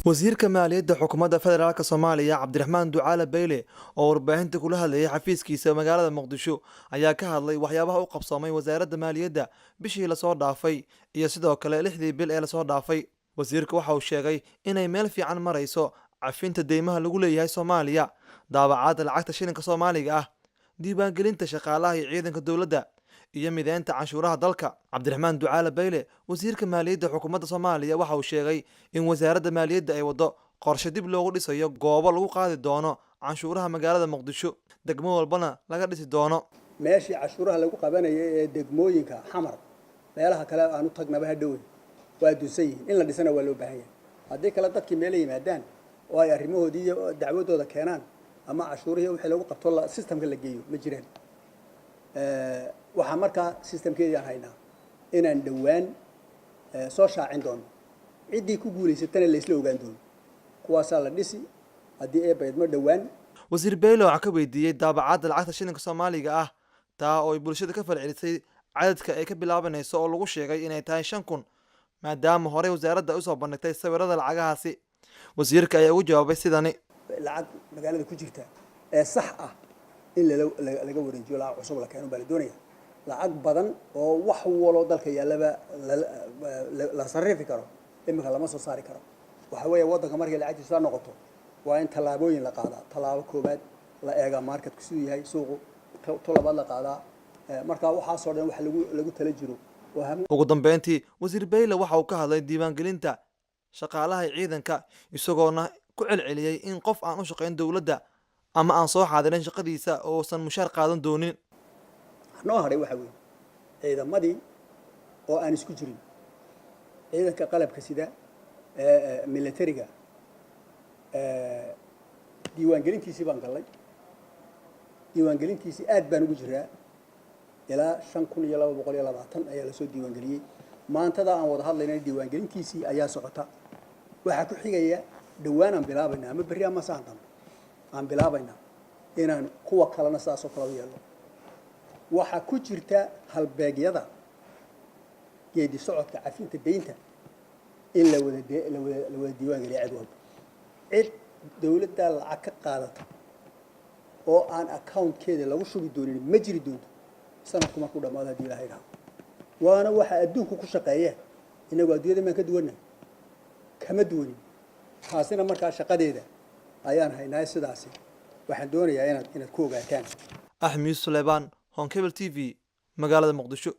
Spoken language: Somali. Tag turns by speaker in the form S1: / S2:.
S1: wasiirka maaliyadda xukuumadda federaalk Soomaaliya Cabdiraxmaan Ducaale Beyle oo warbaahinta kula hadlayay xafiiskiisa magaalada Muqdisho ayaa ka hadlay waxyaabaha u qabsoomay wasaaradda maaliyadda bishii la soo dhaafay iyo sidoo kale 6dii bil ee la soo dhaafay. Wasiirka waxa uu sheegay inay meel fiican marayso cafinta deymaha lagu leeyahay Soomaaliya, daabacaadda lacagta shilinka Soomaaliga ah, diiwaangelinta shaqaalaha iyo ciidanka dowladda iyo mideynta canshuuraha dalka. Cabdiraxmaan Ducaale Beyle wasiirka maaliyadda xukuumadda Soomaaliya waxa uu sheegay in wasaaradda maaliyadda ay wado qorshe dib loogu dhisayo goobo lagu qaadi doono canshuuraha magaalada Muqdisho, degmo walbana laga dhisi doono.
S2: meeshii cashuuraha lagu qabanayay ee degmooyinka xamar meelaha kale aanu tagnaba hadhow waa duusay in la dhisana waa loo baahan yahay haddii kala dadkii meel yimaadaan oo ay arrimahoodii iyo dacwadooda keenaan ama cashuurihii wixii lagu qabto systemka la geeyo ma jiraan waxa markaa systemkeedii aan haynaa inaan dhawaan soo shaacin doono ciddii ku guuleysatana la isla ogaan doono kuwaasaa la dhisi haddii ay baydmo dhawaan.
S1: Wasiir Beyle waxa ka weydiiyay daabacaadda lacagta shilinka Soomaaliga ah taa oo ay bulshada ka falcelisay cadadka ay ka bilaabanayso oo lagu sheegay inay tahay 5,000 maadaama hore wasaaradda u soo bandhigtay sawirada lacagahaasi. Wasiirka ayaa ugu jawaabay sidani:
S2: lacag magaalada ku jirta ee sax ah in laga wareejiyo lacag cusub la keeno baa la doonaya lacag badan oo wax waloo dalka yaalaba la sarrifi karo imika lama soo saari karo. waxa weeye waddanka markay lacagtiisa noqoto waa in tallaabooyin la qaadaa. tallaabo koobaad la eega marketku siduu yahay suuqu, to labaad la qaadaa marka waxaasoo dhan wax lagu tala jiro.
S1: Ugu dambeyntii wasiir Beyle waxa uu ka hadlay diiwaangelinta shaqaalaha ciidanka isagoona ku celceliyay in qof aan u shaqayn dowladda ama aan soo xaadirin shaqadiisa oo san mushaar qaadan doonin.
S2: noo haray waxa weeye ciidamadii oo aan isku jirin ciidanka qalabka sida militariga diiwaangelintiisii baan galay. diiwaangelintiisii aad baan ugu jiraa ilaa 5,220 ayaa lasoo diiwaangeliyey. maantada aan wada hadlaynay diiwaangelintiisii ayaa socota. waxaa ku xigaya dhawaan aan bilaabaynaa ama berri ama saantan aan bilaabaynaa inaan kuwa kalena saasoo kala yeelo. waxaa ku jirta halbeegyada geedi socodka cafinta deynta in la wada diiwaangeliyo cid walba. cid dowladda lacag ka qaadata oo aan accountkeeda lagu shubi doonin ma jiri doonto sanadku markuu dhammaado haddii ilaahay dhaho. waana waxa adduunku ku shaqeeya inagu adduunyada maan ka duwannahay kama duwanin. taasina markaa shaqadeeda ayaan haynaa. sidaasi waxaan doonayaa inaad ku ogaataan.
S1: Axmed Suleymaan, Honkebel TV, magaalada Muqdisho.